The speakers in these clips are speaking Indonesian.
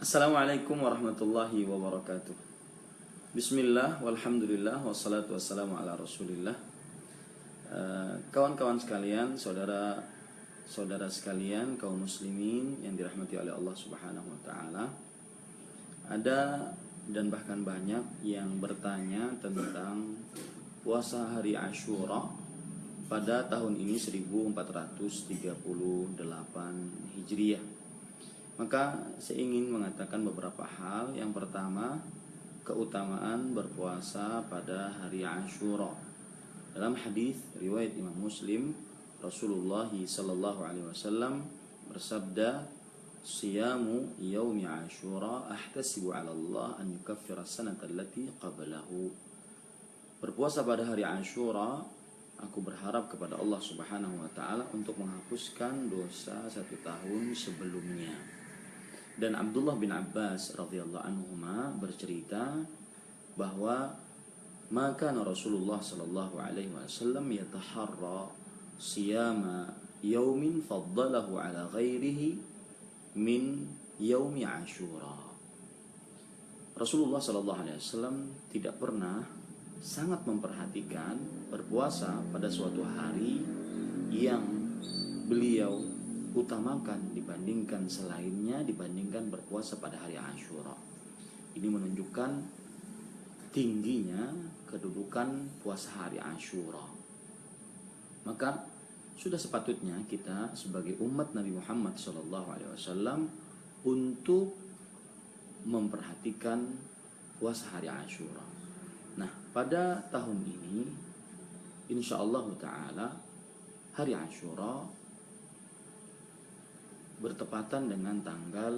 Assalamualaikum warahmatullahi wabarakatuh. Bismillah, walhamdulillah, wassalatu wassalamu ala rasulillah. Kawan-kawan sekalian, saudara sekalian, kaum muslimin yang dirahmati oleh Allah subhanahu wa ta'ala. Ada dan bahkan banyak yang bertanya tentang puasa hari Asyura pada tahun ini 1438 Hijriah. Maka saya ingin mengatakan beberapa hal. Yang pertama, keutamaan berpuasa pada hari Asyura. Dalam hadis riwayat Imam Muslim, Rasulullah sallallahu alaihi wasallam bersabda, "Siyamu yaumi Asyura ahtasibu 'ala Allah an yukaffira as-sanata allati qablahu." Berpuasa pada hari Asyura, aku berharap kepada Allah Subhanahu wa taala untuk menghapuskan dosa 1 tahun sebelumnya. Dan Abdullah bin Abbas radhiyallahu anhuma bercerita bahwa maka Rasulullah sallallahu alaihi wasallam yataharra siyama yaumin faddalahu ala ghairihi min yaumi Asyura. Rasulullah sallallahu alaihi wasallam tidak pernah sangat memperhatikan berpuasa pada suatu hari yang beliau utamakan dibandingkan selainnya, dibandingkan berpuasa pada hari Asyura. Ini menunjukkan tingginya kedudukan puasa hari Asyura. Maka sudah sepatutnya kita sebagai umat Nabi Muhammad SAW untuk memperhatikan puasa hari Asyura. Nah, pada tahun ini insyaallah ta'ala hari Asyura bertepatan dengan tanggal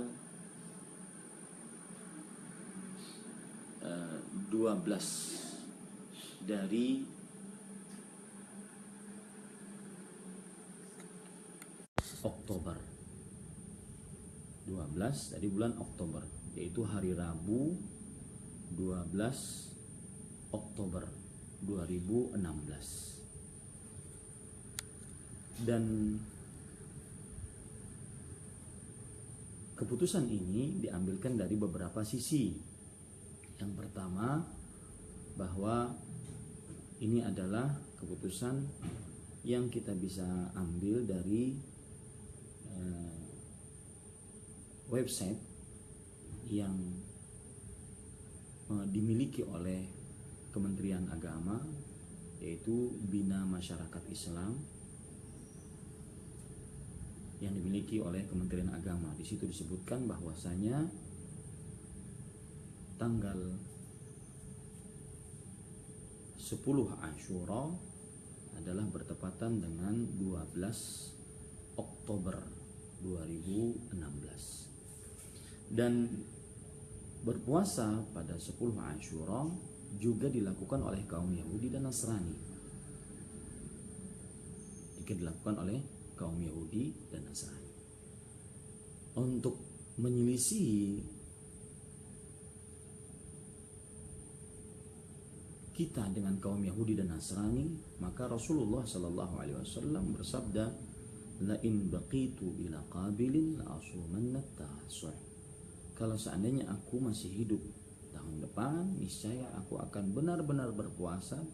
12 dari Oktober. 12 dari bulan Oktober, yaitu hari Rabu 12 Oktober 2016. Dan keputusan ini diambilkan dari beberapa sisi. Yang pertama, bahwa ini adalah keputusan yang kita bisa ambil dari website yang dimiliki oleh Kementerian Agama, yaitu Bina Masyarakat Islam, yang dimiliki oleh Kementerian Agama. Di situ disebutkan bahwasanya tanggal 10 Asyura adalah bertepatan dengan 12 Oktober 2016. Dan berpuasa pada 10 Asyura juga dilakukan oleh kaum Yahudi dan Nasrani. Jika dilakukan oleh kaum Yahudi dan Nasrani. Untuk menyelisihi kita dengan kaum Yahudi dan Nasrani, maka Rasulullah sallallahu alaihi wasallam bersabda, "La in baqitu ila qabilin la asumanna at-tasu'a." Kalau seandainya aku masih hidup tahun depan, niscaya aku akan benar-benar berpuasa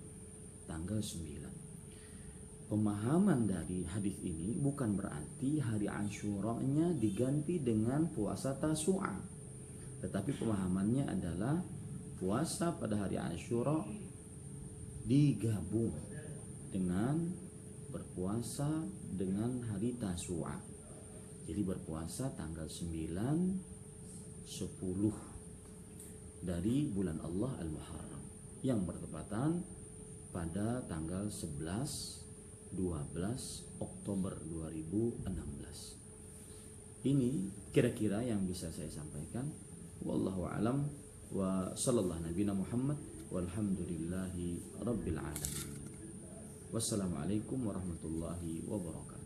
tanggal 9. Pemahaman dari hadis ini bukan berarti hari Asyura-nya diganti dengan puasa Tasu'a, tetapi pemahamannya adalah puasa pada hari Asyura digabung dengan berpuasa dengan hari Tasu'a. Jadi berpuasa tanggal 9, 10 dari bulan Allah Al-Muharram yang bertepatan pada tanggal 11 12 Oktober 2016. Ini kira-kira yang bisa saya sampaikan. Wallahu a'lam wa sallallahu nabiyana Muhammad walhamdulillahi rabbil alamin. Wassalamualaikum warahmatullahi wabarakatuh.